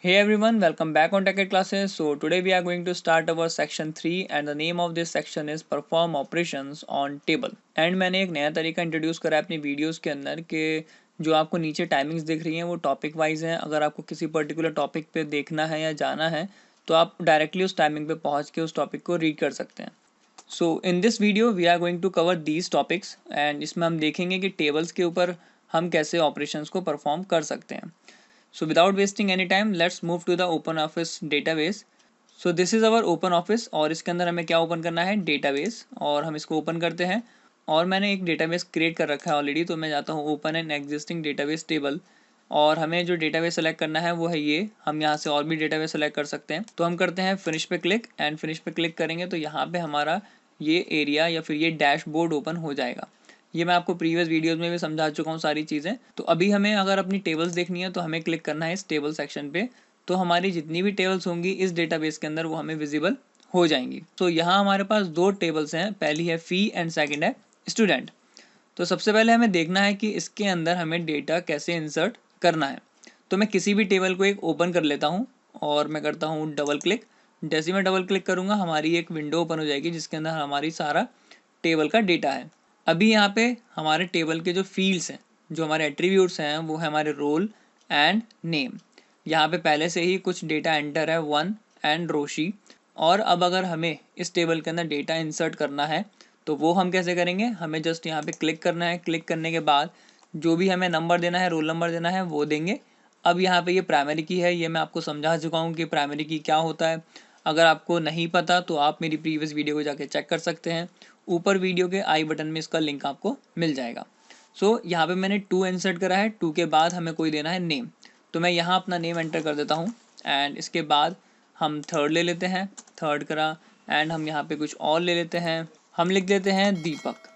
Hey everyone, welcome back on TechEd classes. So today we are going to start our section 3 and the name of this section is perform operations on table. And मैंने एक नया तरीका introduce करा है अपनी videos के अंदर कि जो आपको नीचे टाइमिंग्स दिख रही हैं वो टॉपिक वाइज हैं। अगर आपको किसी पर्टिकुलर टॉपिक पे देखना है या जाना है तो आप डायरेक्टली उस टाइमिंग पे पहुंच के उस टॉपिक को रीड कर सकते हैं। So in this video we are going to cover these topics and इसमें हम देखेंगे कि टेबल्स के ऊपर हम कैसे ऑपरेशंस को परफॉर्म कर सकते हैं। So without wasting any time, let's move to the OpenOffice database. So this is our OpenOffice और इसके अंदर हमें क्या ओपन करना है, डेटाबेस। और हम इसको ओपन करते हैं और मैंने एक डेटाबेस क्रिएट कर रखा है ऑलरेडी, तो मैं जाता हूँ open an existing database table और हमें जो डेटाबेस सेलेक्ट करना है वो है ये। हम यहाँ से और भी डेटाबेस सेलेक्ट कर सकते हैं, तो हम करते हैं फिनिश पे क्लिक एंड फिनिश पे क्लिक करेंगे तो यहाँ पे हमारा ये एरिया या फिर ये डैशबोर्ड ओपन हो जाएगा। ये मैं आपको प्रीवियस वीडियोस में भी समझा चुका हूँ सारी चीज़ें। तो अभी हमें अगर अपनी टेबल्स देखनी है तो हमें क्लिक करना है इस टेबल सेक्शन पे, तो हमारी जितनी भी टेबल्स होंगी इस डेटाबेस के अंदर वो हमें विजिबल हो जाएंगी। तो यहाँ हमारे पास दो टेबल्स हैं, पहली है फी एंड सेकंड है स्टूडेंट। तो सबसे पहले हमें देखना है कि इसके अंदर हमें डेटा कैसे इंसर्ट करना है। तो मैं किसी भी टेबल को एक ओपन कर लेता हूँ और मैं करता हूँ डबल क्लिक। जैसे मैं डबल क्लिक करूँगा हमारी एक विंडो ओपन हो जाएगी जिसके अंदर हमारी सारा टेबल का डेटा है। अभी यहाँ पे हमारे टेबल के जो फील्ड्स हैं, जो हमारे एट्रीब्यूट्स हैं, वो है हमारे रोल एंड नेम। यहाँ पे पहले से ही कुछ डेटा एंटर है, वन एंड रोशी। और अब अगर हमें इस टेबल के अंदर डेटा इंसर्ट करना है तो वो हम कैसे करेंगे, हमें जस्ट यहाँ पे क्लिक करना है। क्लिक करने के बाद जो भी हमें नंबर देना है, रोल नंबर देना है, वो देंगे। अब यहाँ पे ये प्राइमरी की है, ये मैं आपको समझा चुका हूँ कि प्राइमरी की क्या होता है। अगर आपको नहीं पता तो आप मेरी प्रीवियस वीडियो को जाके चेक कर सकते हैं, ऊपर वीडियो के आई बटन में इसका लिंक आपको मिल जाएगा। सो यहाँ पे मैंने 2 इंसर्ट करा है, 2 के बाद हमें कोई देना है नेम, तो मैं यहाँ अपना नेम एंटर कर देता हूँ। एंड इसके बाद हम थर्ड ले लेते हैं, थर्ड करा एंड हम यहाँ पे कुछ और ले लेते हैं, हम लिख देते हैं दीपक।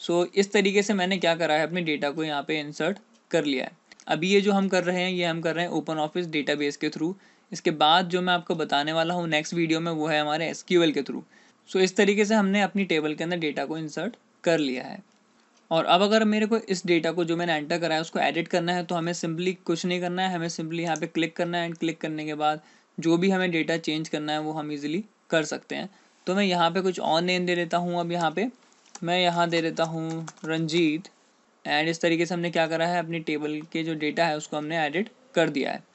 सो इस तरीके से मैंने क्या करा है, अपने डेटा को यहाँ पे इंसर्ट कर लिया है। अभी ये जो हम कर रहे हैं ये हम कर रहे हैं ओपन ऑफिस डेटाबेस के थ्रू। इसके बाद जो मैं आपको बताने वाला हूँ नेक्स्ट वीडियो में वो है हमारे एसक्यूएल के थ्रू। सो इस तरीके से हमने अपनी टेबल के अंदर डेटा को इंसर्ट कर लिया है। और अब अगर मेरे को इस डेटा को जो मैंने एंटर करा है उसको एडिट करना है तो हमें सिंपली कुछ नहीं करना है, हमें सिंपली यहाँ पे क्लिक करना है एंड क्लिक करने के बाद जो भी हमें डेटा चेंज करना है वो हम इजीली कर सकते हैं। तो मैं यहाँ पे कुछ और नेम दे देता हूँ। अब यहाँ पे मैं यहाँ दे देता हूँ रंजीत एंड इस तरीके से हमने क्या करा है, अपनी टेबल के जो डेटा है उसको हमने एडिट कर दिया है।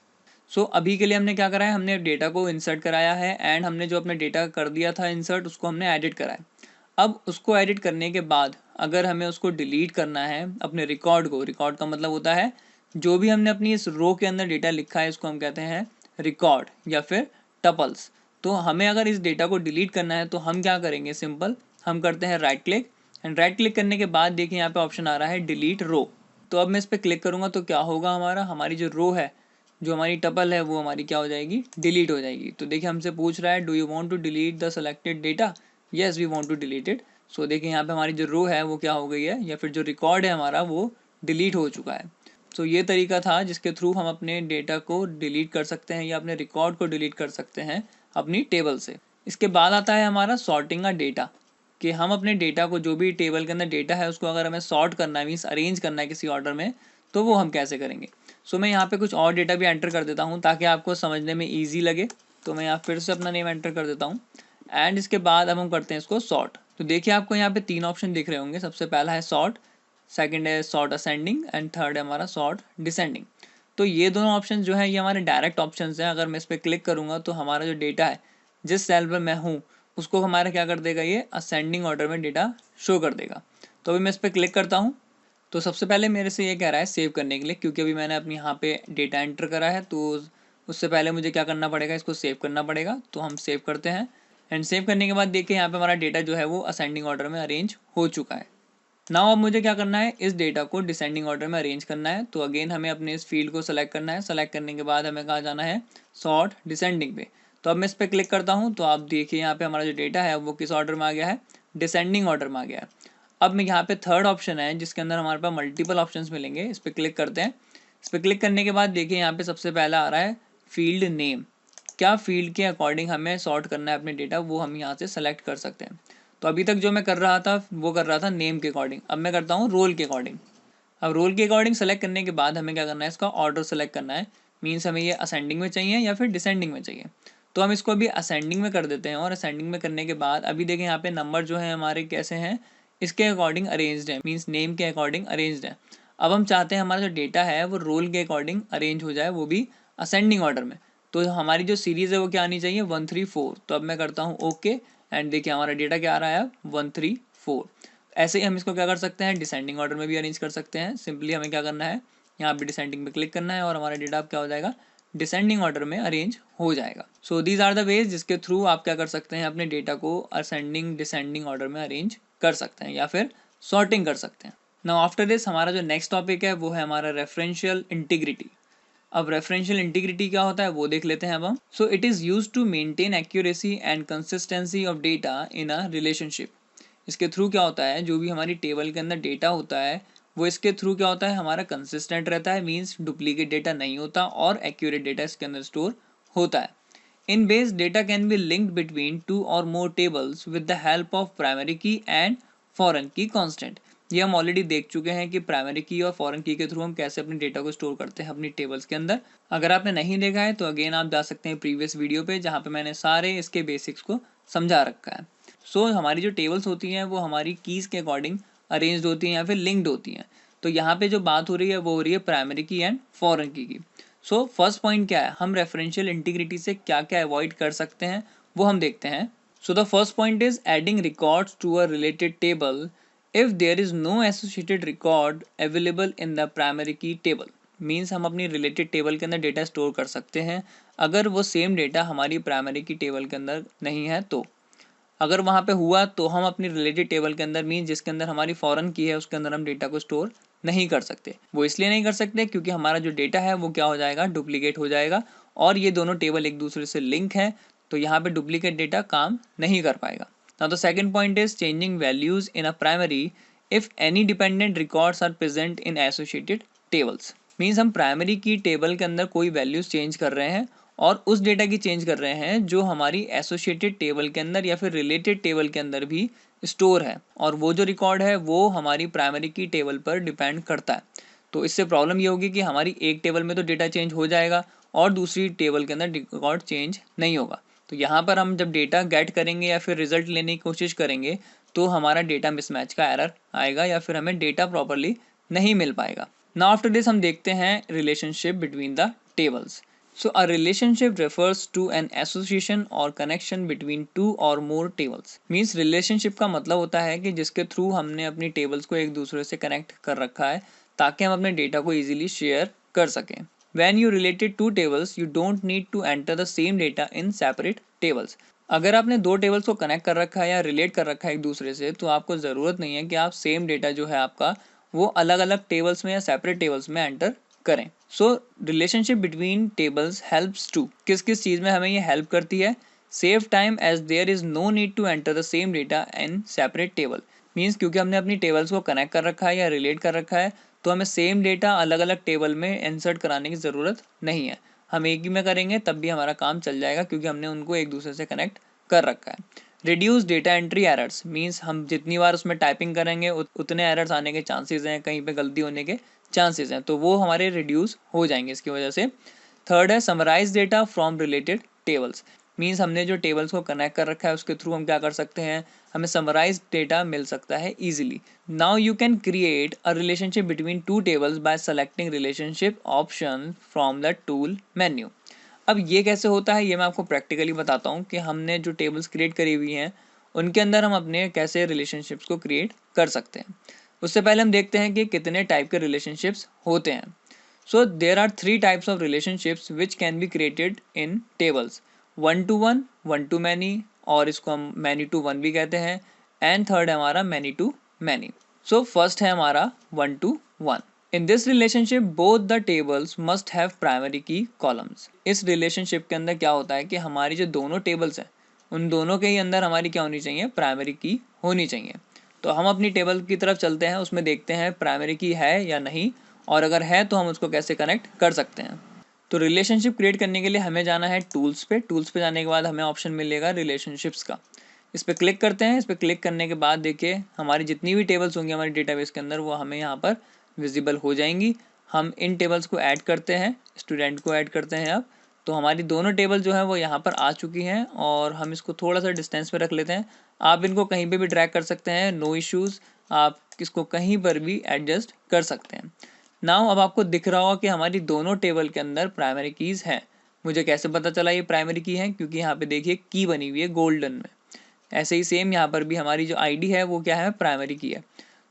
सो अभी के लिए हमने क्या करा है, हमने डेटा को इंसर्ट कराया है एंड हमने जो अपना डेटा कर दिया था इंसर्ट उसको हमने एडिट करा है। अब उसको एडिट करने के बाद अगर हमें उसको डिलीट करना है अपने रिकॉर्ड को, रिकॉर्ड का मतलब होता है जो भी हमने अपनी इस रो के अंदर डेटा लिखा है इसको हम कहते हैं रिकॉर्ड या फिर टपल्स। तो हमें अगर इस डेटा को डिलीट करना है तो हम क्या करेंगे, सिंपल हम करते हैं right click and right click करने के बाद देखिए यहाँ पे ऑप्शन आ रहा है डिलीट रो। तो अब मैं इस पर क्लिक करूँगा तो क्या होगा, हमारी जो रो है, जो हमारी टपल है वो हमारी क्या हो जाएगी, डिलीट हो जाएगी। तो देखिए हमसे पूछ रहा है do you want to delete the selected data, yes we want to delete it. So देखिए यहाँ पे हमारी जो रो है वो क्या हो गई है, या फिर जो रिकॉर्ड है हमारा वो डिलीट हो चुका है। तो ये तरीका था जिसके थ्रू हम अपने डेटा को डिलीट कर सकते हैं या अपने रिकॉर्ड को डिलीट कर सकते हैं अपनी टेबल से। इसके बाद आता है हमारा सॉर्टिंग का डेटा, कि हम अपने डेटा को जो भी टेबल के अंदर डेटा है उसको अगर हमें सॉर्ट करना है, मीन्स अरेंज करना है किसी ऑर्डर में, तो वो हम कैसे करेंगे। सो मैं यहाँ पे कुछ और डेटा भी एंटर कर देता हूँ ताकि आपको समझने में ईजी लगे। तो मैं यहाँ फिर से अपना नेम एंटर कर देता हूँ एंड इसके बाद अब हम करते हैं इसको सॉर्ट। तो देखिए आपको यहाँ पे 3 ऑप्शन दिख रहे होंगे, सबसे पहला है सॉर्ट, सेकंड है सॉर्ट असेंडिंग एंड थर्ड है हमारा सॉर्ट डिसेंडिंग। तो ये दोनों ऑप्शन जो है ये हमारे डायरेक्ट ऑप्शन हैं। अगर मैं इस पर क्लिक करूँगा तो हमारा जो डेटा है जिस सेल पर मैं हूँ उसको हमारा क्या कर देगा, ये असेंडिंग ऑर्डर में डेटा शो कर देगा। तो अभी मैं इस पर क्लिक करता हूँ तो सबसे पहले मेरे से ये कह रहा है सेव करने के लिए, क्योंकि अभी मैंने अपनी यहाँ पे डेटा एंटर करा है तो उससे पहले मुझे क्या करना पड़ेगा, इसको सेव करना पड़ेगा। तो हम सेव करते हैं एंड सेव करने के बाद देखिए यहाँ पे हमारा डेटा जो है वो असेंडिंग ऑर्डर में अरेंज हो चुका है। नाउ अब मुझे क्या करना है, इस डेटा को डिसेंडिंग ऑर्डर में अरेंज करना है। तो अगेन हमें अपने इस फील्ड को सेलेक्ट करना है, सेलेक्ट करने के बाद हमें कहाँ जाना है, सॉर्ट डिसेंडिंग पे। तो अब मैं इस पर क्लिक करता हूँ तो आप देखिए यहाँ पे हमारा जो डेटा है वो किस ऑर्डर में आ गया है, डिसेंडिंग ऑर्डर में आ गया है। अब मैं यहाँ पे थर्ड ऑप्शन है जिसके अंदर हमारे पास मल्टीपल ऑप्शंस मिलेंगे, इस पर क्लिक करते हैं। इस पर क्लिक करने के बाद देखिए यहाँ पे सबसे पहला आ रहा है फील्ड नेम। क्या फील्ड के अकॉर्डिंग हमें सॉर्ट करना है अपने डेटा, वो हम यहाँ से सेलेक्ट कर सकते हैं। तो अभी तक जो मैं कर रहा था वो कर रहा था नेम के अकॉर्डिंग, अब मैं करता हूँ रोल के अकॉर्डिंग। अब रोल के अकॉर्डिंग सेलेक्ट करने के बाद हमें क्या करना है, इसका ऑर्डर सेलेक्ट करना है। मीन्स हमें ये असेंडिंग में चाहिए या फिर डिसेंडिंग में चाहिए। तो हम इसको अभी असेंडिंग में कर देते हैं और असेंडिंग में करने के बाद अभी देखें यहाँ पे नंबर जो है हमारे कैसे हैं, इसके अकॉर्डिंग अरेंज्ड है, मीन्स नेम के अकॉर्डिंग अरेंज्ड है। अब हम चाहते हैं हमारा जो डेटा है वो रोल के अकॉर्डिंग अरेंज हो जाए, वो भी असेंडिंग ऑर्डर में। तो हमारी जो सीरीज़ है वो क्या आनी चाहिए, 134। तो अब मैं करता हूँ ओके एंड देखिए हमारा डेटा क्या आ रहा है, 134। ऐसे ही हम इसको क्या कर सकते हैं, डिसेंडिंग ऑर्डर में भी अरेंज कर सकते हैं। सिंपली हमें क्या करना है, यहाँ पे डिसेंडिंग पे क्लिक करना है और हमारा डेटा अब क्या हो जाएगा, डिसेंडिंग ऑर्डर में अरेंज हो जाएगा। So these are the ways जिसके थ्रू आप क्या कर सकते हैं, अपने डेटा को असेंडिंग डिसेंडिंग ऑर्डर में अरेंज कर सकते हैं या फिर सॉर्टिंग कर सकते हैं। नाउ आफ्टर दिस हमारा जो नेक्स्ट टॉपिक है वो है हमारा रेफरेंशियल इंटीग्रिटी। अब रेफरेंशियल इंटीग्रिटी क्या होता है वो देख लेते हैं अब हम। So it is used to maintain accuracy and consistency of data in a relationship. इसके थ्रू क्या होता है, जो भी हमारी टेबल के अंदर डेटा होता है वो इसके थ्रू क्या होता है, हमारा कंसिस्टेंट रहता है, मीन्स डुप्लीकेट डेटा नहीं होता और एक्यूरेट डेटा इसके अंदर स्टोर होता है। In base data can be linked between two or more tables with the help of primary key and foreign key constant. ये हम ऑलरेडी देख चुके हैं कि प्राइमरी की और फॉरेन की के थ्रू हम कैसे अपने डेटा को स्टोर करते हैं अपनी टेबल्स के अंदर। अगर आपने नहीं देखा है तो अगेन आप जा सकते हैं प्रीवियस वीडियो पे, जहाँ पे मैंने सारे इसके बेसिक्स को समझा रखा है। सो हमारी जो टेबल्स होती हैं वो हमारी कीज़ के अकॉर्डिंग अरेंज्ड होती हैं या फिर लिंक्ड होती हैं। तो यहाँ पे जो बात हो रही है वो हो रही है प्राइमरी की एंड फॉरेन की। सो फर्स्ट पॉइंट क्या है, हम रेफरेंशियल इंटीग्रिटी से क्या क्या अवॉइड कर सकते हैं वो हम देखते हैं। So the first point is adding records to a related table if there is no associated record available in the primary key table. Means हम अपनी रिलेटेड टेबल के अंदर डेटा स्टोर कर सकते हैं अगर वो सेम डेटा हमारी प्राइमरी की टेबल के अंदर नहीं है तो। अगर वहाँ पे हुआ तो हम अपनी रिलेटेड टेबल के अंदर, मीन जिसके अंदर हमारी फॉरेन की है उसके अंदर हम डेटा को स्टोर नहीं कर सकते। वो इसलिए नहीं कर सकते क्योंकि हमारा जो डेटा है वो क्या हो जाएगा, डुप्लीकेट हो जाएगा और ये दोनों टेबल एक दूसरे से लिंक है, तो यहाँ पे डुप्लीकेट डेटा काम नहीं कर पाएगा। Now the second point is changing values in a primary if any dependent records are present in associated tables. Means हम प्राइमरी की टेबल के अंदर कोई वैल्यूज चेंज कर रहे हैं और उस डेटा की चेंज कर रहे हैं जो हमारी एसोसिएटेड टेबल के अंदर या फिर रिलेटेड टेबल के अंदर भी स्टोर है, और वो जो रिकॉर्ड है वो हमारी प्राइमरी की टेबल पर डिपेंड करता है। तो इससे प्रॉब्लम ये होगी कि हमारी एक टेबल में तो डेटा चेंज हो जाएगा और दूसरी टेबल के अंदर रिकॉर्ड चेंज नहीं होगा। तो यहाँ पर हम जब डेटा गेट करेंगे या फिर रिजल्ट लेने की कोशिश करेंगे तो हमारा डेटा मिसमैच का एरर आएगा या फिर हमें डेटा प्रॉपरली नहीं मिल पाएगा। नाउ आफ्टर दिस हम देखते हैं relationship between the tables. So a relationship refers to an association or connection between two or more tables. Means relationship का मतलब होता है कि जिसके थ्रू हमने अपनी टेबल्स को एक दूसरे से कनेक्ट कर रखा है ताकि हम अपने डेटा को इजीली शेयर कर सकें। When you related two tables, you don't need to enter the same data in separate tables. अगर आपने दो टेबल्स को कनेक्ट कर रखा है या रिलेट कर रखा है एक दूसरे से तो आपको ज़रूरत नहीं है कि आप सेम डेटा जो है आपका वो अलग अलग टेबल्स में या सेपरेट टेबल्स में एंटर करें। So relationship between tables helps to, किस किस चीज़ में हमें ये हेल्प करती है, save time as there is no need to enter the same data in separate table. Means क्योंकि हमने अपनी टेबल्स को कनेक्ट कर रखा है या रिलेट कर रखा है तो हमें सेम डेटा अलग अलग टेबल में इंसर्ट कराने की ज़रूरत नहीं है। हम एक ही में करेंगे तब भी हमारा काम चल जाएगा क्योंकि हमने उनको एक दूसरे से कनेक्ट कर रखा है। Reduce data entry errors, means हम जितनी बार उसमें टाइपिंग करेंगे उतने एरर्स आने के चांसेस हैं, कहीं पे गलती होने के चांसेस हैं, तो वो हमारे रिड्यूस हो जाएंगे इसकी वजह से। थर्ड है summarize data from related tables. Means हमने जो टेबल्स को कनेक्ट कर रखा है उसके थ्रू हम क्या कर सकते हैं, हमें समराइज डेटा मिल सकता है easily. Now you can create a relationship between two tables bye selecting relationship option from the tool menu. अब ये कैसे होता है ये मैं आपको प्रैक्टिकली बताता हूँ कि हमने जो टेबल्स क्रिएट करी हुई हैं उनके अंदर हम अपने कैसे रिलेशनशिप्स को क्रिएट कर सकते हैं। उससे पहले हम देखते हैं कि कितने टाइप के रिलेशनशिप्स होते हैं। So there are 3 types of relationships which can be created in tables, 1 to 1, 1 to many, और इसको हम मैनी टू वन भी कहते हैं, एंड थर्ड है हमारा many to many. So first है हमारा 1 to 1। In this relationship both the tables must have primary key columns. इस रिलेशनशिप के अंदर क्या होता है कि हमारी जो दोनों टेबल्स हैं उन दोनों के ही अंदर हमारी क्या होनी चाहिए, प्राइमरी की होनी चाहिए। तो हम अपनी टेबल की तरफ चलते हैं, उसमें देखते हैं प्राइमरी की है या नहीं, और अगर है तो हम उसको कैसे कनेक्ट कर सकते हैं। तो रिलेशनशिप क्रिएट करने के लिए हमें जाना है टूल्स पे। टूल्स पे जाने के बाद हमें ऑप्शन मिलेगा रिलेशनशिप्स का, इस पर क्लिक करते हैं। इस पर क्लिक करने के बाद देखिए हमारी जितनी भी टेबल्स होंगी हमारी डेटाबेस के अंदर वो हमें यहाँ पर विजिबल हो जाएंगी। हम इन टेबल्स को ऐड करते हैं, स्टूडेंट को ऐड करते हैं अब। तो हमारी दोनों टेबल जो है वो यहाँ पर आ चुकी हैं और हम इसको थोड़ा सा डिस्टेंस पे रख लेते हैं। आप इनको कहीं पे भी ड्रैग कर सकते हैं, नो इश्यूज़, आप इसको कहीं पर भी एडजस्ट कर सकते हैं। नाउ अब आपको दिख रहा होगा कि हमारी दोनों टेबल के अंदर प्राइमरी कीज़ हैं। मुझे कैसे पता चला ये प्राइमरी की है, क्योंकि यहाँ पे देखिए की बनी हुई है गोल्डन में। ऐसे ही सेम यहाँ पर भी हमारी जो आईडी है वो क्या है, प्राइमरी की है।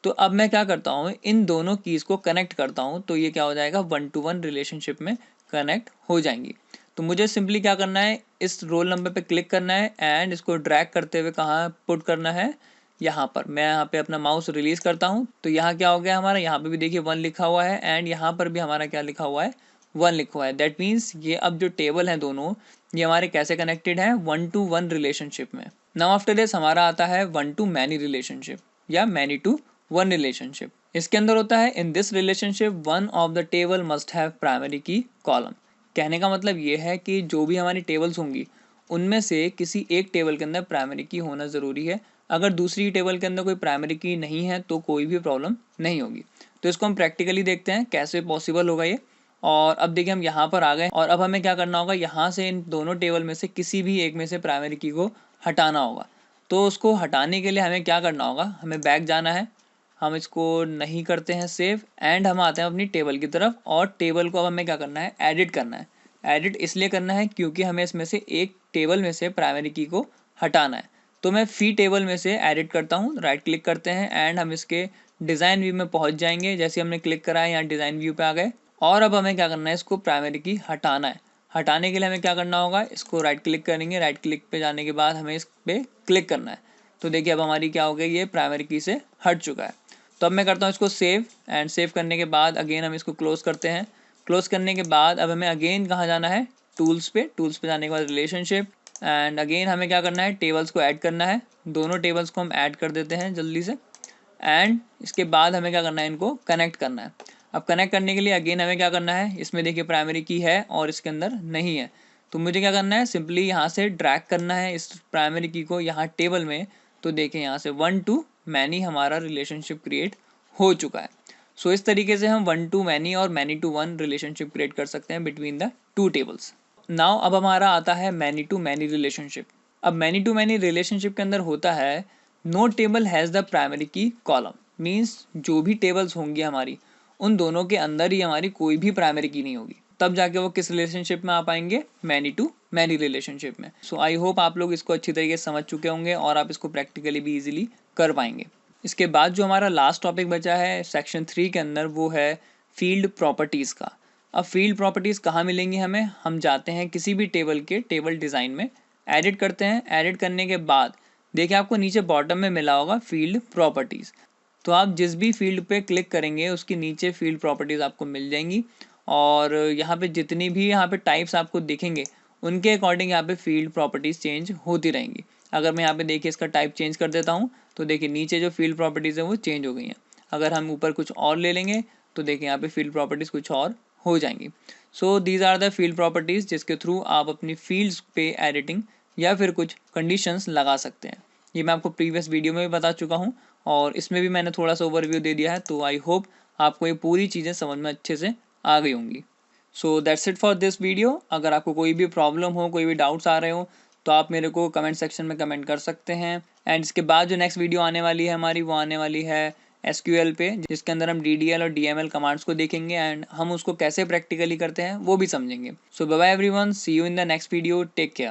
तो अब मैं क्या करता हूँ, इन दोनों कीज़ को कनेक्ट करता हूँ, तो ये क्या हो जाएगा, 1 to 1 रिलेशनशिप में कनेक्ट हो जाएंगी। तो मुझे सिंपली क्या करना है, इस रोल नंबर पे क्लिक करना है एंड इसको ड्रैग करते हुए कहाँ पुट करना है, यहाँ पर। मैं यहाँ पे अपना माउस रिलीज करता हूँ, तो यहाँ क्या हो गया हमारा, यहाँ पे भी देखिए 1 लिखा हुआ है एंड यहाँ पर भी हमारा क्या लिखा हुआ है, 1 लिखा हुआ है। दैट मीन्स ये अब जो टेबल है दोनों, ये हमारे कैसे कनेक्टेड है, 1 to 1 रिलेशनशिप में। नाउ आफ्टर दिस हमारा आता है 1 to many रिलेशनशिप या many to 1 रिलेशनशिप। इसके अंदर होता है, इन this relationship one of the table must have primary key column. कहने का मतलब ये है कि जो भी हमारी टेबल्स होंगी उनमें से किसी एक टेबल के अंदर प्राइमरी की होना ज़रूरी है। अगर दूसरी टेबल के अंदर कोई प्राइमरी की नहीं है तो कोई भी प्रॉब्लम नहीं होगी। तो इसको हम प्रैक्टिकली देखते हैं कैसे पॉसिबल होगा ये। और अब देखिए हम यहाँ पर आ गए और अब हमें क्या करना होगा, यहाँ से इन दोनों टेबल में से किसी भी एक में से प्राइमरी की को हटाना होगा। तो उसको हटाने के लिए हमें क्या करना होगा, हमें बैक जाना है। हम इसको नहीं करते हैं सेव एंड हम आते हैं अपनी टेबल की तरफ और टेबल को अब हमें क्या करना है, एडिट करना है। एडिट इसलिए करना है क्योंकि हमें इसमें से एक टेबल में से प्राइमरी की को हटाना है। तो मैं फी टेबल में से एडिट करता हूँ, राइट क्लिक करते हैं एंड हम इसके डिज़ाइन व्यू में पहुँच जाएंगे। जैसे हमने क्लिक करा है यहाँ डिज़ाइन व्यू पे आ गए और अब हमें क्या करना है, इसको प्राइमरी की हटाना है। हटाने के लिए हमें क्या करना होगा, इसको राइट क्लिक करेंगे, राइट क्लिक पे जाने के बाद हमें इस पर क्लिक करना है। तो देखिए अब हमारी क्या हो गई, ये प्राइमरी की से हट चुका है। तो अब मैं करता हूँ इसको सेव एंड सेव करने के बाद अगेन हम इसको क्लोज करते हैं। क्लोज करने के बाद अब हमें अगेन कहाँ जाना है, टूल्स पे। टूल्स पे जाने के बाद रिलेशनशिप एंड अगेन हमें क्या करना है, टेबल्स को ऐड करना है। दोनों टेबल्स को हम ऐड कर देते हैं जल्दी से एंड इसके बाद हमें क्या करना है, इनको कनेक्ट करना है। अब कनेक्ट करने के लिए अगेन हमें क्या करना है, इसमें देखिए प्राइमरी की है और इसके अंदर नहीं है। तो मुझे क्या करना है, सिंपली यहाँ से ड्रैग करना है इस प्राइमरी की को यहाँ टेबल में। तो देखें यहाँ से 1 to many हमारा रिलेशनशिप क्रिएट हो चुका है। सो इस तरीके से हम 1 to many और many to 1 रिलेशनशिप क्रिएट कर सकते हैं between the two tables. Now अब हमारा आता है many to many रिलेशनशिप। अब many to many रिलेशनशिप के अंदर होता है, no table has the primary key column. Means जो भी टेबल्स होंगी हमारी उन दोनों के अंदर ही हमारी कोई भी प्राइमरी की नहीं होगी, तब जाके वो किस रिलेशनशिप में आ पाएंगे, मैनी टू मैनी रिलेशनशिप में। सो आई होप आप लोग इसको अच्छी तरीके से समझ चुके होंगे और आप इसको प्रैक्टिकली भी इजीली कर पाएंगे। इसके बाद जो हमारा लास्ट टॉपिक बचा है सेक्शन 3 के अंदर, वो है फील्ड प्रॉपर्टीज़ का। अब फील्ड प्रॉपर्टीज़ कहाँ मिलेंगी हमें, हम जाते हैं किसी भी टेबल के टेबल डिज़ाइन में, एडिट करते हैं। एडिट करने के बाद देखिए आपको नीचे बॉटम में मिला होगा फील्ड प्रॉपर्टीज़। तो आप जिस भी फील्ड पे क्लिक करेंगे उसकी नीचे फील्ड प्रॉपर्टीज़ आपको मिल जाएंगी और यहाँ पे जितनी भी यहाँ पे टाइप्स आपको दिखेंगे उनके अकॉर्डिंग यहाँ पे फील्ड प्रॉपर्टीज़ चेंज होती रहेंगी। अगर मैं यहाँ पे देखिए इसका टाइप चेंज कर देता हूँ तो देखिए नीचे जो फील्ड प्रॉपर्टीज़ है वो चेंज हो गई हैं। अगर हम ऊपर कुछ और ले लेंगे तो देखिए यहाँ पे फील्ड प्रॉपर्टीज़ कुछ और हो जाएंगी। So these are the field properties जिसके थ्रू आप अपनी फील्ड्स पे एडिटिंग या फिर कुछ कंडीशंस लगा सकते हैं। ये मैं आपको प्रीवियस वीडियो में भी बता चुका हूँ और इसमें भी मैंने थोड़ा सा ओवरव्यू दे दिया है। तो आई होप आपको ये पूरी चीज़ें समझ में अच्छे से आ गई होंगी। So that's it for this video. अगर आपको कोई भी प्रॉब्लम हो, कोई भी डाउट्स आ रहे हो तो आप मेरे को कमेंट सेक्शन में कमेंट कर सकते हैं। एंड इसके बाद जो नेक्स्ट वीडियो आने वाली है हमारी, वो आने वाली है SQL पे, जिसके अंदर हम DDL और DML कमांड्स को देखेंगे एंड हम उसको कैसे प्रैक्टिकली करते हैं वो भी समझेंगे। So bye bye everyone, see you in the next video, take care.